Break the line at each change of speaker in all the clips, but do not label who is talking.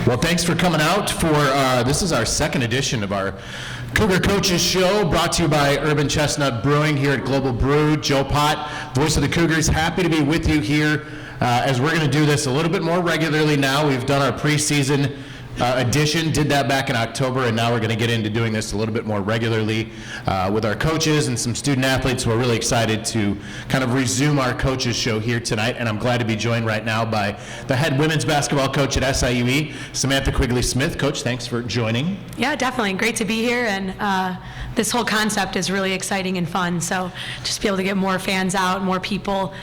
Well, thanks for coming out for, this is our second edition of our Cougar Coaches Show, brought to you by Urban Chestnut Brewing here at Global Brew. Joe Pott, voice of the Cougars, happy to be with you here as we're going to do this a little bit more regularly now. We've done our preseason edition, did that back in October, and now we're going to get into doing this a little bit more regularly with our coaches and some student athletes. We're really excited to kind of resume our coaches show here tonight, and I'm glad to be joined right now by the head women's basketball coach at SIUE, Samantha Quigley-Smith. Coach, thanks for joining.
Yeah, definitely. Great to be here, and this whole concept is really exciting and fun, so just be able to get more fans out, more people,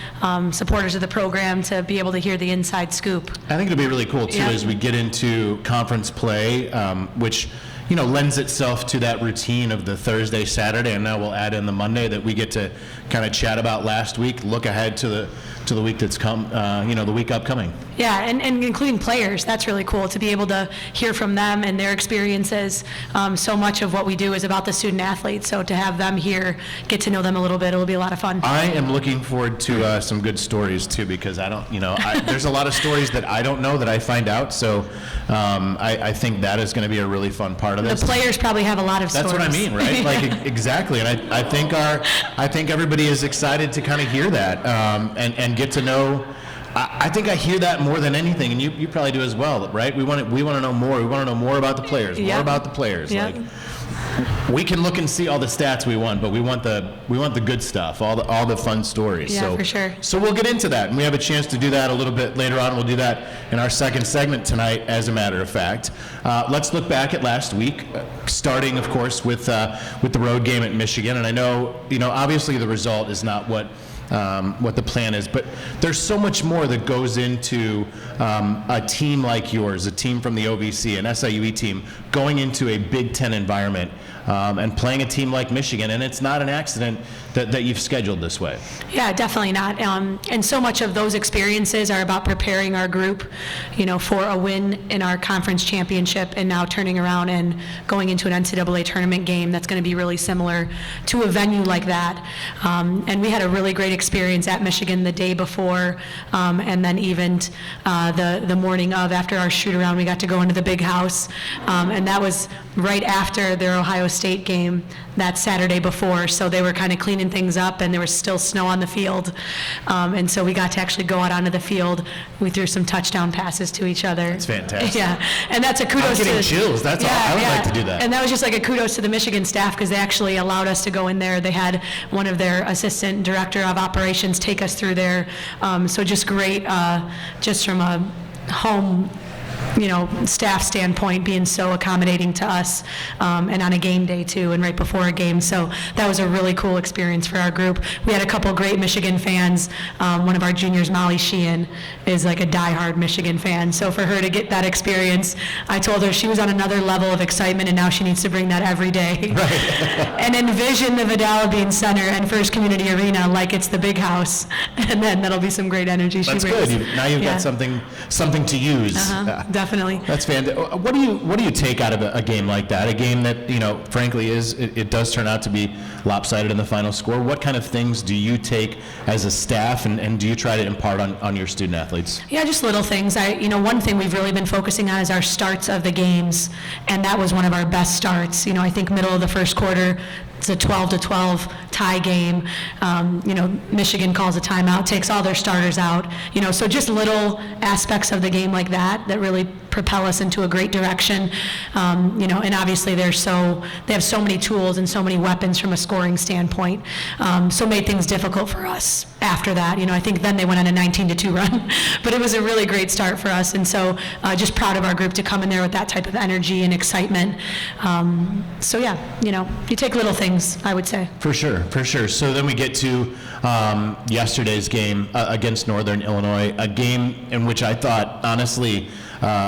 supporters of the program, to be able to hear the inside scoop.
I think it'll be really cool, too, as we get into conference play, which, you know, lends itself to that routine of the Thursday, Saturday, and now we'll add in the Monday that we get to kind of chat about last week, look ahead to the week that's come, the week upcoming.
Yeah, and including players. That's really cool to be able to hear from them and their experiences. So much of what we do is about the student athletes, so to have them here, get to know them a little bit, it'll be a lot of fun.
I am looking forward to some good stories too, because there's a lot of stories that I don't know that I find out, so I think that is going to be a really fun part of this.
The players probably have a lot of stories.
That's what I mean, right?
Yeah.
Like, exactly, and I think everybody is excited to kind of hear that and get to know. I think I hear that more than anything, and you probably do as well, right? We want to know more. We want to know more about the players. More about the players.
Yeah.
Like, we can look and see all the stats we want, but we want the good stuff, all the fun stories.
Yeah, for sure.
So we'll get into that, and we have a chance to do that a little bit later on. We'll do that in our second segment tonight, as a matter of fact. Let's look back at last week, starting, of course, with the road game at Michigan. And I know, obviously the result is not what the plan is, but there's so much more that goes into a team like yours, a team from the OVC, an SIUE team, going into a Big Ten environment and playing a team like Michigan, and it's not an accident that you've scheduled this way.
Yeah, definitely not. And so much of those experiences are about preparing our group, for a win in our conference championship, and now turning around and going into an NCAA tournament game that's going to be really similar to a venue like that. And we had a really great experience at Michigan the day before, and then even the morning of, after our shoot around, we got to go into the big house, and that was right after their Ohio State game that Saturday before, so they were kind of cleaning things up, and there was still snow on the field, and so we got to actually go out onto the field. We threw some touchdown passes to each other.
That's fantastic.
Yeah, and that's a kudos.
I'm getting chills. That's all. I would like to do that.
And that was just like a kudos to the Michigan staff, because they actually allowed us to go in there. They had one of their assistant director of operations take us through there. So just great, just from a home staff standpoint, being so accommodating to us, and on a game day too, and right before a game. So that was a really cool experience for our group. We had a couple great Michigan fans. One of our juniors, Molly Sheehan, is like a diehard Michigan fan. So for her to get that experience, I told her she was on another level of excitement, and now she needs to bring that every day.
Right.
And envision the Vidal Bean Center and First Community Arena like it's the big house, and then that'll be some great energy.
That's good. Now you've got something to use.
Definitely.
That's fantastic. What do you take out of a game like that? A game that, frankly, it does turn out to be lopsided in the final score. What kind of things do you take as a staff, and do you try to impart on your student athletes? Yeah,
just little things. One thing we've really been focusing on is our starts of the games, and that was one of our best starts. I think middle of the first quarter, it's a 12-12 tie game. Michigan calls a timeout, takes all their starters out. So just little aspects of the game like that really propel us into a great direction. And obviously they have so many tools and so many weapons from a scoring standpoint. So made things difficult for us after that. I think then they went on a 19-2 run, but it was a really great start for us. And so just proud of our group to come in there with that type of energy and excitement. You take little things, I would say.
For sure. So then we get to yesterday's game against Northern Illinois, a game in which I thought, honestly,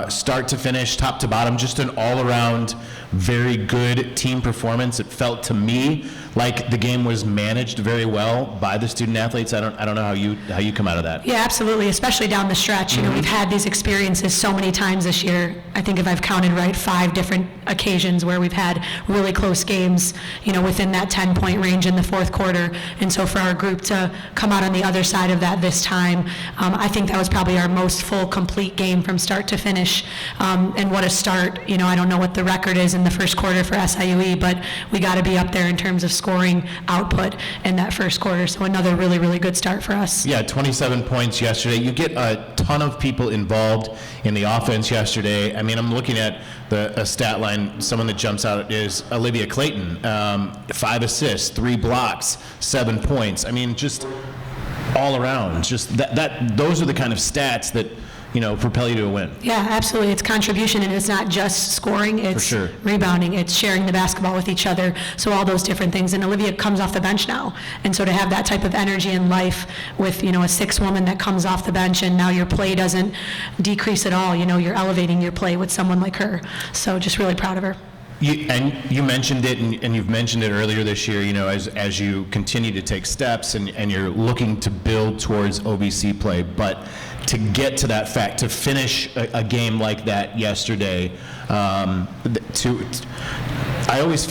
start to finish, top to bottom, just an all-around very good team performance. It felt to me like the game was managed very well by the student athletes? I don't know how you come out of that.
Yeah, absolutely, especially down the stretch. You know, we've had these experiences so many times this year. I think if I've counted right, 5 different occasions where we've had really close games, you know, within that 10-point range in the fourth quarter. And so for our group to come out on the other side of that this time, I think that was probably our most full, complete game from start to finish. And what a start. You know, I don't know what the record is in the first quarter for SIUE, but we got to be up there in terms of scoring output in that first quarter. So another really, really good start for us.
Yeah, 27 points yesterday. You get a ton of people involved in the offense yesterday. I mean, I'm looking at a stat line. Someone that jumps out is Olivia Clayton. 5 assists, 3 blocks, 7 points. I mean, just all around. Just those are the kind of stats that, you know, propel you to a win.
Yeah, absolutely. It's contribution, and it's not just scoring. It's
sure.
Rebounding. It's sharing the basketball with each other. So all those different things. And Olivia comes off the bench now. And so to have that type of energy in life with, you know, a 6th woman that comes off the bench, and now your play doesn't decrease at all. You know, you're elevating your play with someone like her. So just really proud of her.
You mentioned it, and you've mentioned it earlier this year, you know, as you continue to take steps and you're looking to build towards OVC play, but to get to that fact, to finish a game like that yesterday, I always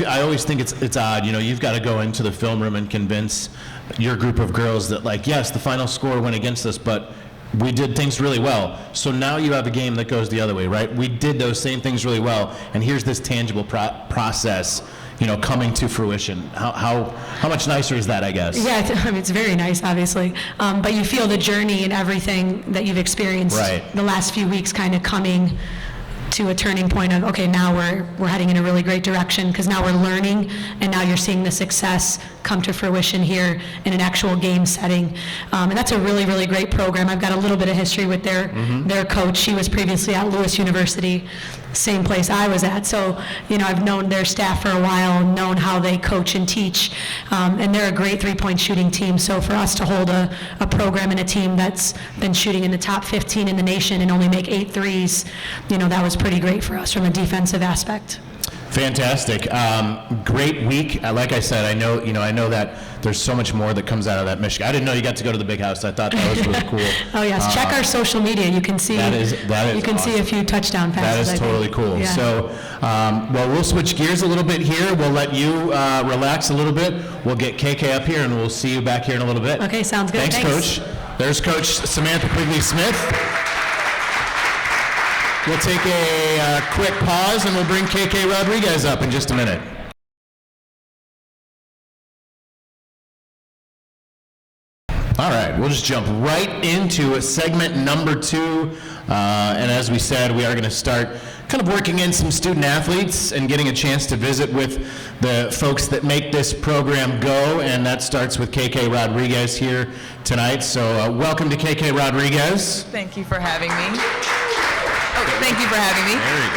think it's odd, you know, you've got to go into the film room and convince your group of girls that, like, yes, the final score went against us, but we did things really well. So now you have a game that goes the other way, right? We did those same things really well, and here's this tangible process, you know, coming to fruition. How much nicer is that, I guess?
Yeah, I mean, it's very nice, obviously. But you feel the journey and everything that you've experienced the last few weeks kind of coming to a turning point of, okay, now we're heading in a really great direction, because now we're learning, and now you're seeing the success come to fruition here in an actual game setting. And that's a really, really great program. I've got a little bit of history with their coach. She was previously at Lewis University, same place I was at. So, you know, I've known their staff for a while, known how they coach and teach, and they're a great 3-point shooting team. So for us to hold a program and a team that's been shooting in the top 15 in the nation and only make 8 threes, you know, that was pretty great for us from a defensive aspect.
Fantastic. Great week. Like I said, I know that there's so much more that comes out of that Michigan. I didn't know you got to go to the big house. I thought that was really cool.
Oh yes, check our social media. You can see
that is
you can
awesome.
see a few touchdown passes.
That is totally cool.
Yeah.
So, well, we'll switch gears a little bit here. We'll let you relax a little bit. We'll get KK up here, and we'll see you back here in a little bit.
Okay, sounds good.
Thanks, Coach. There's Coach Samantha Quigley-Smith. We'll take a quick pause, and we'll bring KK Rodriguez up in just a minute. All right, we'll just jump right into segment number 2. And as we said, we are going to start kind of working in some student athletes and getting a chance to visit with the folks that make this program go. And that starts with KK Rodriguez here tonight. So welcome to KK Rodriguez.
Thank you for having me. Thank you for having me.
There you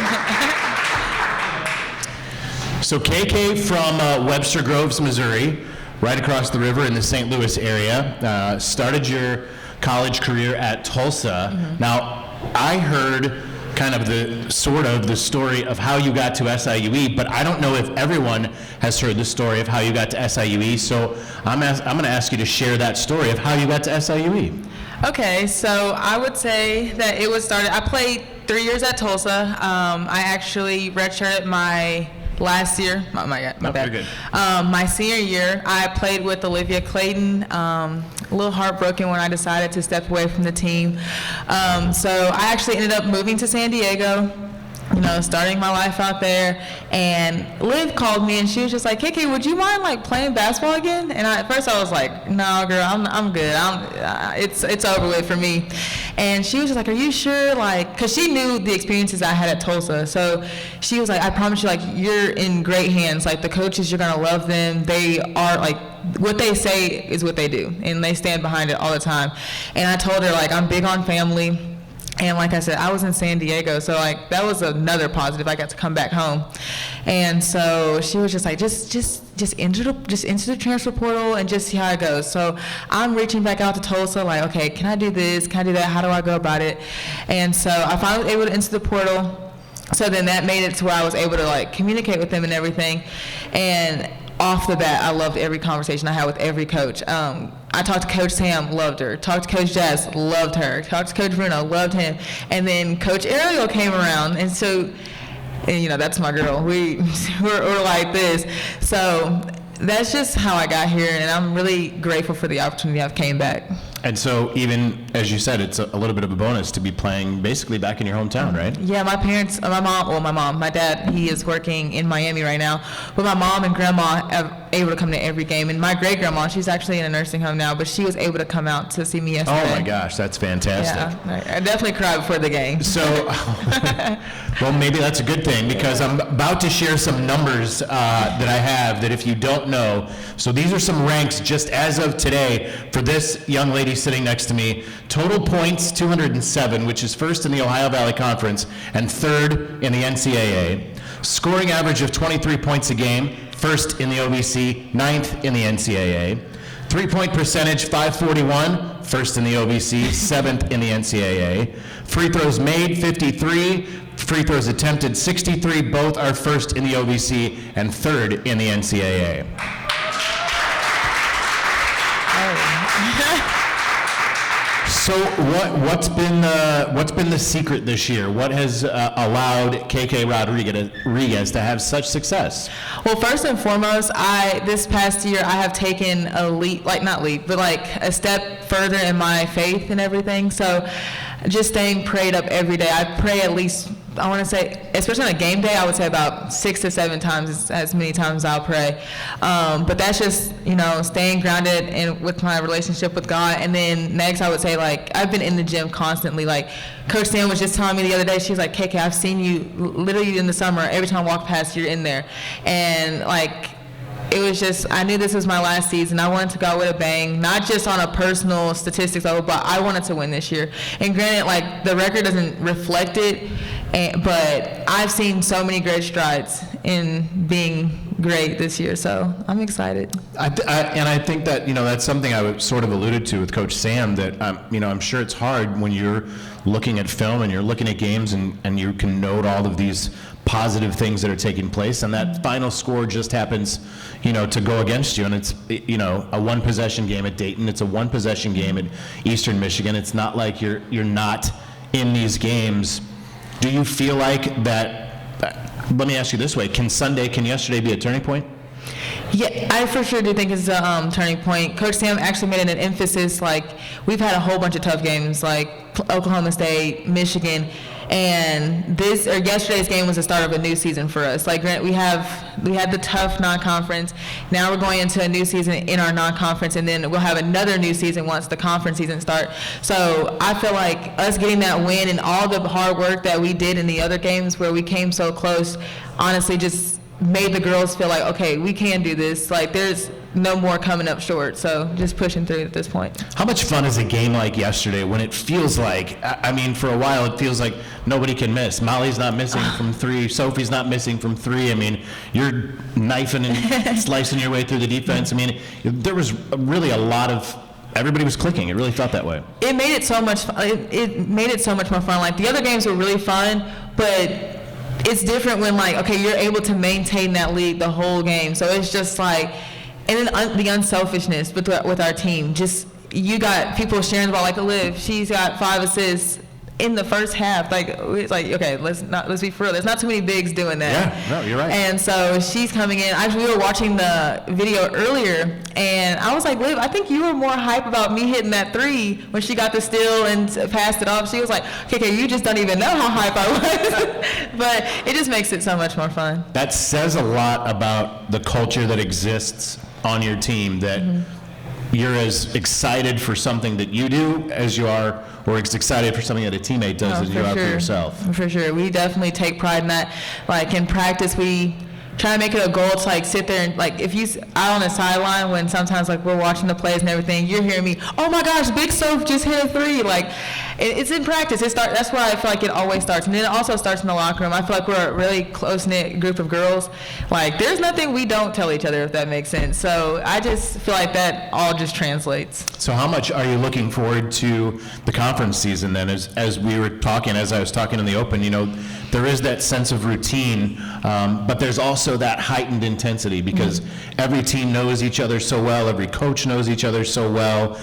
go. So KK from Webster Groves, Missouri, right across the river in the St. Louis area, started your college career at Tulsa. Mm-hmm. Now, I heard kind of the story of how you got to SIUE, but I don't know if everyone has heard the story of how you got to SIUE, so I'm going to ask you to share that story of how you got to SIUE.
Okay, so I would say that it was started, I played 3 years at Tulsa. I actually redshirted my last year, my bad.
Good.
My senior year, I played with Olivia Clayton. A little heartbroken when I decided to step away from the team. So I actually ended up moving to San Diego, you know, starting my life out there. And Liv called me and she was just like, KK, would you mind like playing basketball again? And at first I was like, no, girl, I'm good. It's over with for me. And she was just like, are you sure? Like, cause she knew the experiences I had at Tulsa. So she was like, I promise you, like, you're in great hands. Like the coaches, you're gonna love them. They are like, what they say is what they do. And they stand behind it all the time. And I told her, like, I'm big on family. And like I said, I was in San Diego, so like that was another positive. I got to come back home, and so she was just like, just enter the transfer portal and just see how it goes. So I'm reaching back out to Tulsa, like, okay, can I do this? Can I do that? How do I go about it? And so I finally was able to enter the portal. So then that made it to where I was able to like communicate with them and everything. And off the bat, I loved every conversation I had with every coach. I talked to Coach Sam, loved her. Talked to Coach Jess, loved her. Talked to Coach Bruno, loved him. And then Coach Ariel came around, and so, and you know, that's my girl. We're like this. So that's just how I got here, and I'm really grateful for the opportunity I've came back.
And so even, as you said, it's a little bit of a bonus to be playing basically back in your hometown, right?
Yeah, my parents, my dad, he is working in Miami right now, but my mom and grandma are able to come to every game. And my great-grandma, she's actually in a nursing home now, but she was able to come out to see me yesterday.
Oh my gosh, that's fantastic.
Yeah, I definitely cried before the game.
So, well, maybe that's a good thing, because I'm about to share some numbers that I have that if you don't know, so these are some ranks just as of today for this young lady sitting next to me. Total points, 207, which is first in the Ohio Valley Conference and third in the NCAA. Scoring average of 23 points a game, first in the OVC, ninth in the NCAA. Three-point percentage, 541, first in the OVC, seventh in the NCAA. Free throws made, 53. Free throws attempted, 63. Both are first in the OVC and third in the NCAA. So what's been the secret this year? What has allowed KK Rodriguez to have such success?
Well, first and foremost, this past year I have taken a leap, a step further in my faith and everything. So just staying prayed up every day. I pray at least, I want to say, especially on a game day, I would say about 6 to 7 times, as many times as I'll pray. But that's just, staying grounded and with my relationship with God. And then next, I would say, I've been in the gym constantly. Coach Sam was just telling me the other day, she's like, KK, I've seen you literally in the summer. Every time I walk past, you're in there. And it was just, I knew this was my last season. I wanted to go out with a bang, not just on a personal statistics level, but I wanted to win this year. And granted, the record doesn't reflect it, but I've seen so many great strides in being great this year, so I'm excited.
And I think that, that's something I sort of alluded to with Coach Sam, that, I'm sure it's hard when you're looking at film and you're looking at games and you can note all of these positive things that are taking place, and that final score just happens, to go against you. And it's, a one-possession game at Dayton. It's a one-possession game at Eastern Michigan. It's not like you're not in these games. Do you feel like that, let me ask you this way, can yesterday be a turning point?
Yeah, I for sure do think it's a turning point. Coach Sam actually made it an emphasis, we've had a whole bunch of tough games, Oklahoma State, Michigan, and yesterday's game was the start of a new season for us. We had the tough non-conference. Now we're going into a new season in our non-conference, and then we'll have another new season once the conference season starts. So I feel like us getting that win and all the hard work that we did in the other games where we came so close, honestly just made the girls feel like, okay, we can do this. There's no more coming up short, so just pushing through at this point.
How much fun is a game like yesterday when it feels like, for a while it feels like nobody can miss. Molly's not missing from 3, Sophie's not missing from 3. You're knifing and slicing your way through the defense. There was really a lot of, everybody was clicking. It really felt that way.
It made it so much fun. It made it so much more fun. The other games were really fun, but it's different when you're able to maintain that lead the whole game. So it's just and then the unselfishness with our team. Just, you got people sharing the ball, Liv, she's got 5 assists in the first half. It's okay, let's be for real. There's not too many bigs doing that.
Yeah, no, you're right.
And so she's coming in. Actually, we were watching the video earlier, and I was like, Liv, I think you were more hype about me hitting that 3 when she got the steal and passed it off. She was like, okay, you just don't even know how hype I was. But it just makes it so much more fun.
That says a lot about the culture that exists on your team, that you're as excited for something that you do as you are, or as excited for something that a teammate does as you are for yourself.
For sure. We definitely take pride in that. In practice, we try to make it a goal to sit there and if you out on the sideline when sometimes we're watching the plays and everything, you're hearing me, oh my gosh, Big Soph just hit a 3. it's in practice. That's where I feel like it always starts, and then it also starts in the locker room. I feel like we're a really close knit group of girls. Like there's nothing we don't tell each other, if that makes sense. So I just feel like that all just translates.
So how much are you looking forward to the conference season then? As I was talking in the open, there is that sense of routine, but there's also that heightened intensity because every team knows each other so well, every coach knows each other so well.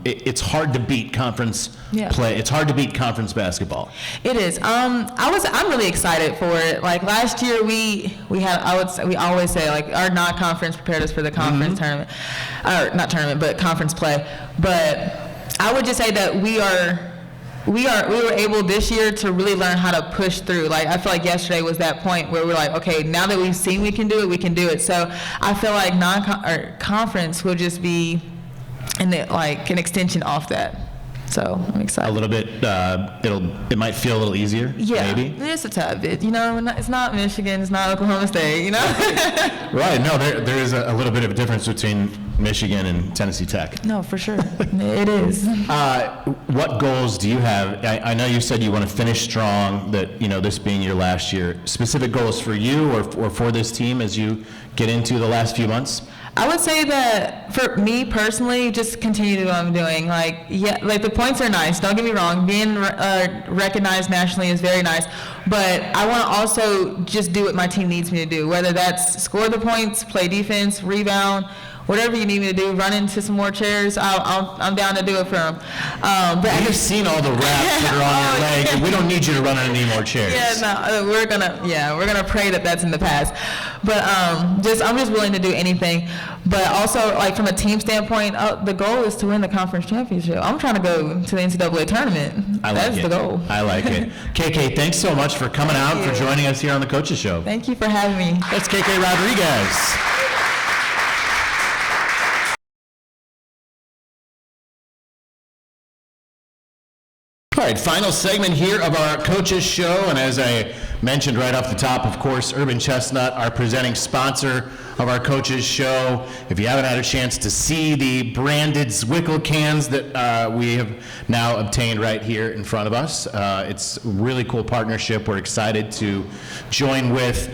It's hard to beat conference play. It's hard to beat conference basketball.
It is. I'm really excited for it. Like last year, we always say like our non-conference prepared us for the conference tournament, or not tournament, but conference play. But I would just say that we were able this year to really learn how to push through. Like I feel like yesterday was that point where we're like, okay, now that we've seen we can do it, we can do it. So I feel like conference will just be an extension off that. So I'm excited.
A little bit. It might feel a little easier.
Yeah,
maybe.
Just a tad bit. It's not Michigan. It's not Oklahoma State.
Right. No, there is a little bit of a difference between Michigan and Tennessee Tech.
No, for sure. It is.
What goals do you have? I know you said you want to finish strong, that this being your last year. Specific goals for you or for this team as you get into the last few months?
I would say that for me personally, just continue to do what I'm doing. Like the points are nice. Don't get me wrong. Being recognized nationally is very nice. But I want to also just do what my team needs me to do, whether that's score the points, play defense, rebound, whatever you need me to do, run into some more chairs, I'm down to do it for them.
We've seen all the wraps that are on your leg, and we don't need you to run into any more chairs.
We're gonna pray that that's in the past. But I'm just willing to do anything. But also, like from a team standpoint, the goal is to win the conference championship. I'm trying to go to the NCAA tournament. That's the goal.
I like it. KK, thanks so much for coming out, for joining us here on the Coaches Show.
Thank you for having me.
That's KK Rodriguez. All right, final segment here of our Coaches Show, and as I mentioned right off the top, of course, Urban Chestnut, our presenting sponsor of our Coaches Show. If you haven't had a chance to see the branded Zwickle cans that we have now obtained right here in front of us, it's a really cool partnership. We're excited to join with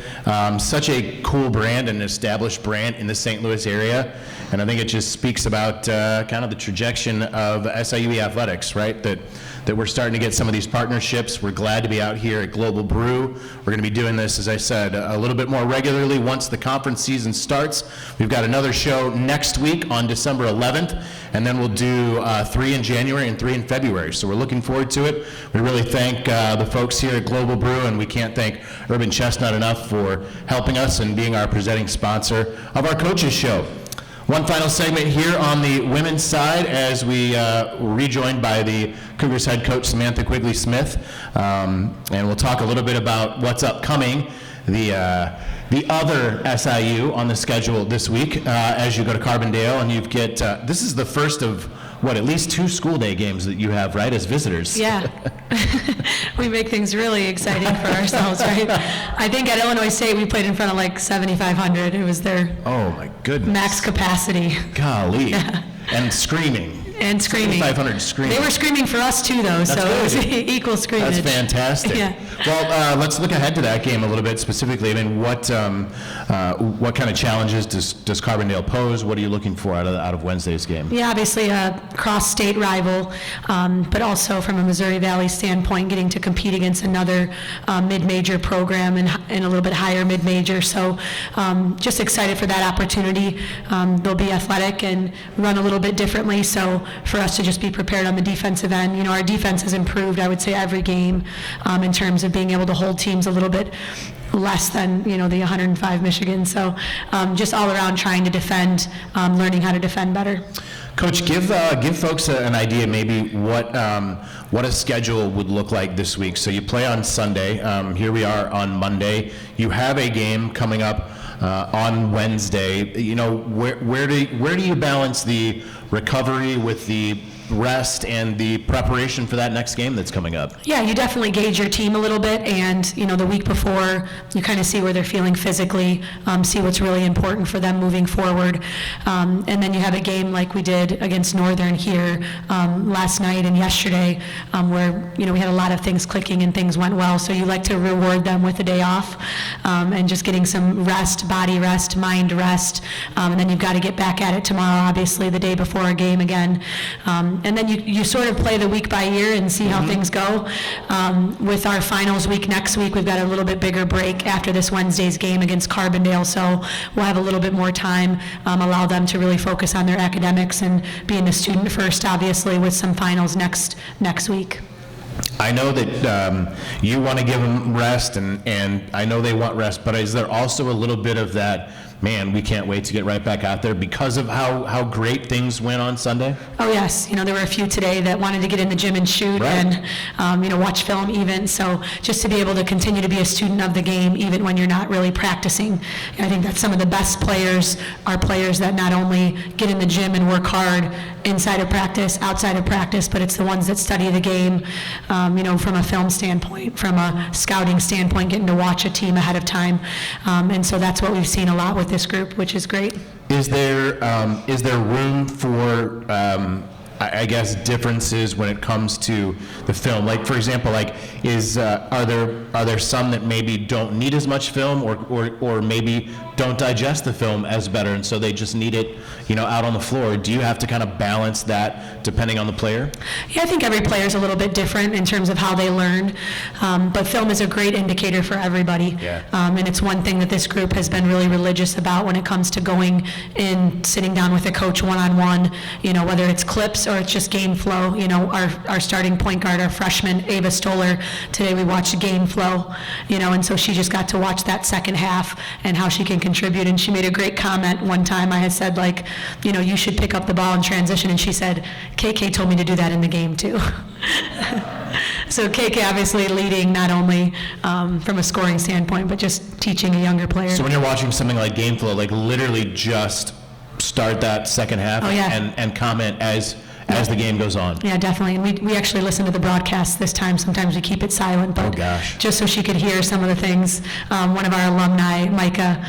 such a cool brand, an established brand in the St. Louis area, and I think it just speaks about kind of the trajectory of SIUE athletics, right? That we're starting to get some of these partnerships. We're glad to be out here at Global Brew. We're going to be doing this, as I said, a little bit more regularly once the conference season starts. We've got another show next week on December 11th, and then we'll do 3 in January and 3 in February. So we're looking forward to it. We really thank the folks here at Global Brew, and we can't thank Urban Chestnut enough for helping us and being our presenting sponsor of our Coaches Show. One final segment here on the women's side as we were rejoined by the Cougars head coach Samantha Quigley-Smith, and we'll talk a little bit about what's upcoming, the other SIU on the schedule this week as you go to Carbondale, and you get, this is the first of, at least 2 school day games that you have, right, as visitors?
Yeah. We make things really exciting for ourselves, right? I think at Illinois State we played in front of like 7,500. It was their
my goodness,
max capacity.
Golly.
Yeah.
And screaming.
And screaming.
500 screaming.
They were screaming for us too, though, so it was equal screamage.
That's fantastic.
Yeah.
Well, let's look ahead to that game a little bit specifically. I mean, what kind of challenges does Carbondale pose? What are you looking for out of Wednesday's game?
Yeah, obviously a cross-state rival, but also from a Missouri Valley standpoint, getting to compete against another mid-major program and a little bit higher mid-major. So just excited for that opportunity. They'll be athletic and run a little bit differently, so for us to just be prepared on the defensive end. You know, our defense has improved, I would say, every game in terms of being able to hold teams a little bit less than, the 105 Michigan. So just all around trying to defend, learning how to defend better.
Coach, give folks an idea maybe what a schedule would look like this week. So you play on Sunday. Here we are on Monday. You have a game coming up on Wednesday. Where do you balance the recovery with the rest and the preparation for that next game that's coming up?
Yeah, you definitely gauge your team a little bit, and the week before, you kind of see where they're feeling physically, see what's really important for them moving forward, and then you have a game like we did against Northern here last night and yesterday, where we had a lot of things clicking and things went well. So you like to reward them with a day off, and just getting some rest, body rest, mind rest, and then you've got to get back at it tomorrow, obviously the day before a game again, and then you sort of play the week by year and see how things go. With our finals week next week, we've got a little bit bigger break after this Wednesday's game against Carbondale, so we'll have a little bit more time, allow them to really focus on their academics and being a student first, obviously, with some finals next week.
I know that you want to give them rest, and I know they want rest, but is there also a little bit of that, man, we can't wait to get right back out there because of how great things went on Sunday?
Oh, yes. There were a few today that wanted to get in the gym and shoot,
right,
and, watch film even. So just to be able to continue to be a student of the game, even when you're not really practicing. I think that some of the best players are players that not only get in the gym and work hard inside of practice, outside of practice, but it's the ones that study the game, from a film standpoint, from a scouting standpoint, getting to watch a team ahead of time. And so that's what we've seen a lot with this group, which is great.
Is there room for, I guess, differences when it comes to the film? Like, for example, like, are there some that maybe don't need as much film, or maybe don't digest the film as better, and so they just need it, out on the floor? Do you have to kind of balance that depending on the player?
Yeah, I think every player is a little bit different in terms of how they learn, but film is a great indicator for everybody.
Yeah.
And it's one thing that this group has been really religious about when it comes to going in, sitting down with a coach one-on-one, whether it's clips or it's just game flow. Our starting point guard, our freshman, Ava Stoller, today we watched game flow, and so she just got to watch that second half and how she can contribute, and she made a great comment one time. I had said, like, you should pick up the ball in transition, and she said, KK told me to do that in the game too. So KK obviously leading not only from a scoring standpoint, but just teaching a younger player.
So when you're watching something like game flow, like literally just start that second half,
oh, yeah,
and comment as the game goes on.
Yeah, definitely. And we actually listened to the broadcast this time. Sometimes we keep it silent, but just so she could hear some of the things. One of our alumni, Micah,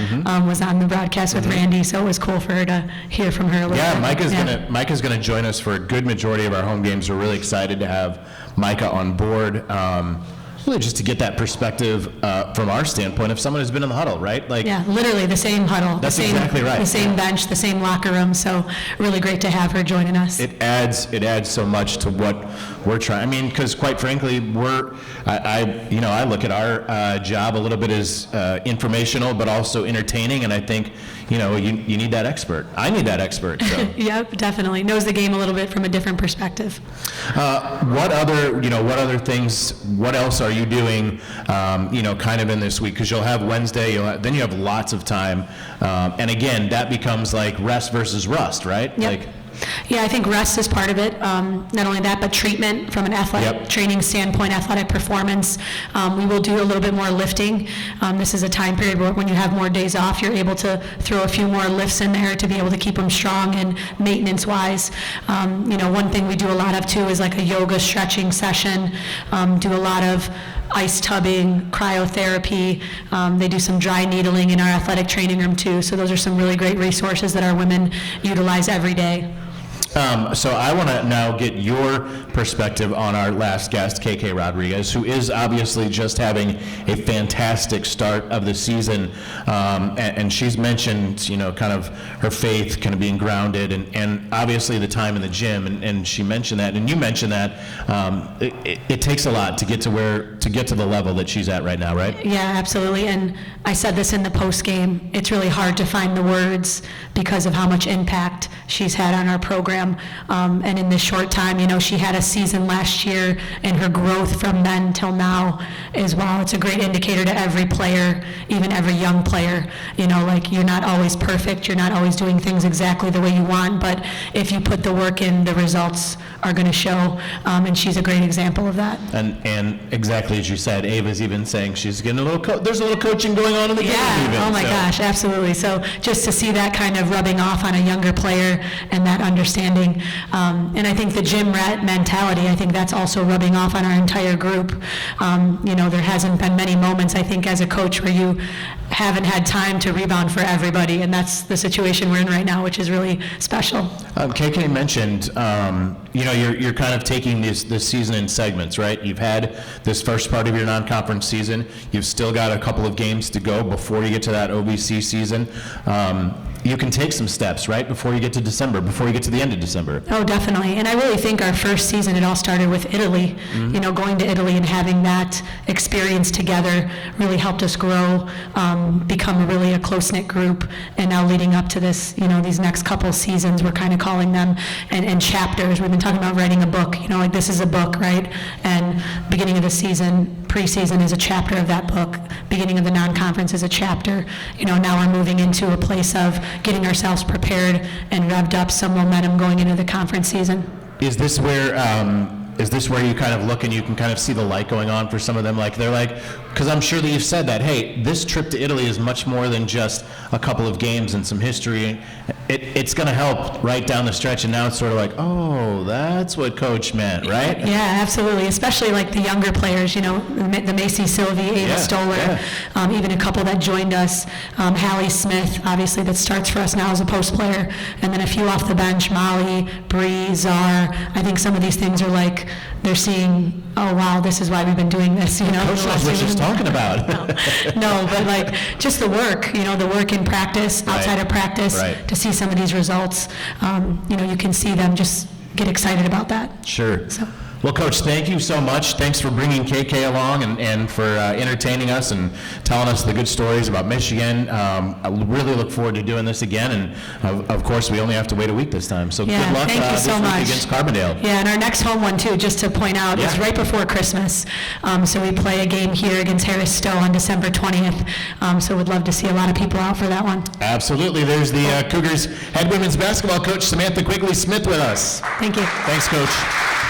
was on the broadcast with Randy, so it was cool for her to hear from her a little bit.
Micah's gonna join us for a good majority of our home games. We're really excited to have Micah on board. Really just to get that perspective from our standpoint of someone who's been in the huddle, right? Like,
yeah, literally the same huddle.
That's exactly right.
The same bench, the same locker room. So really great to have her joining us.
It adds so much to what we're trying. I mean, because quite frankly, I look at our job a little bit as informational, but also entertaining, and I think you need that expert. I need that expert. So.
Yep, definitely knows the game a little bit from a different perspective.
What other things? What else are you doing? Kind of in this week, because you'll have Wednesday. Then you have lots of time, and again, that becomes like rest versus rust, right?
Yep.
Like.
Yeah, I think rest is part of it. Not only that, but treatment from an athletic training standpoint, athletic performance. We will do a little bit more lifting. This is a time period where when you have more days off, you're able to throw a few more lifts in there to be able to keep them strong and maintenance-wise. One thing we do a lot of too is like a yoga stretching session. Do a lot of ice tubbing, cryotherapy. They do some dry needling in our athletic training room too. So those are some really great resources that our women utilize every day.
So I want to now get your perspective on our last guest, KK Rodriguez, who is obviously just having a fantastic start of the season, and she's mentioned, kind of her faith kind of being grounded, and obviously the time in the gym, and she mentioned that, and you mentioned that it takes a lot to get to the level that she's at right now, right?
Yeah, absolutely, and I said this in the post game. It's really hard to find the words because of how much impact she's had on our program. And in this short time, she had a season last year, and her growth from then till now as well. It's a great indicator to every player, even every young player. Like, you're not always perfect, you're not always doing things exactly the way you want, but if you put the work in, the results are going to show, and she's a great example of that.
And exactly as you said, Ava's even saying she's getting a little there's a little coaching going on in the game even.
Oh my gosh, absolutely. So just to see that kind of rubbing off on a younger player and that understanding outstanding. And I think the gym rat mentality, I think that's also rubbing off on our entire group. There hasn't been many moments, I think, as a coach where you haven't had time to rebound for everybody, and that's the situation we're in right now, which is really special.
KK mentioned, you're kind of taking this season in segments, right? You've had this first part of your non-conference season. You've still got a couple of games to go before you get to that OVC season. You can take some steps, right, before you get to December, before you get to the end of December.
Oh, definitely. And I really think our first season, it all started with Italy. Going to Italy and having that experience together really helped us grow, become really a close-knit group. And now leading up to this, these next couple seasons, we're kind of calling them, and chapters. We've been talking about writing a book, like this is a book, right? And beginning of the season, preseason is a chapter of that book. Beginning of the non-conference is a chapter. Now we're moving into a place of getting ourselves prepared and revved up, some momentum going into the conference season.
Is this where you kind of look and you can kind of see the light going on for some of them? Because I'm sure that you've said that, hey, this trip to Italy is much more than just a couple of games and some history. It's going to help right down the stretch, and now it's sort of like, oh, that's what Coach meant, right?
Yeah, absolutely, especially like the younger players, the Macy Sylvie, Ava Stoller, even a couple that joined us, Hallie Smith, obviously, that starts for us now as a post player, and then a few off the bench, Molly, Bree, Czar. I think some of these things are like, they're seeing, oh, wow, this is why we've been doing this,
Coach knows what she's talking about.
No, but like, just the work, the work in practice, outside of practice, to see some of these results, you can see them just get excited about that.
Sure.
So.
Well, Coach, thank you so much. Thanks for bringing KK along and for entertaining us and telling us the good stories about Michigan. I really look forward to doing this again, and of course, we only have to wait a week this time. So good luck
thank you so much.
against Carbondale.
Yeah, and our next home one, too, just to point out, is right before Christmas. So we play a game here against Harris Stowe on December 20th. So we'd love to see a lot of people out for that one.
Absolutely. There's the Cougars head women's basketball coach, Samantha Quigley-Smith, with us.
Thank you.
Thanks, Coach.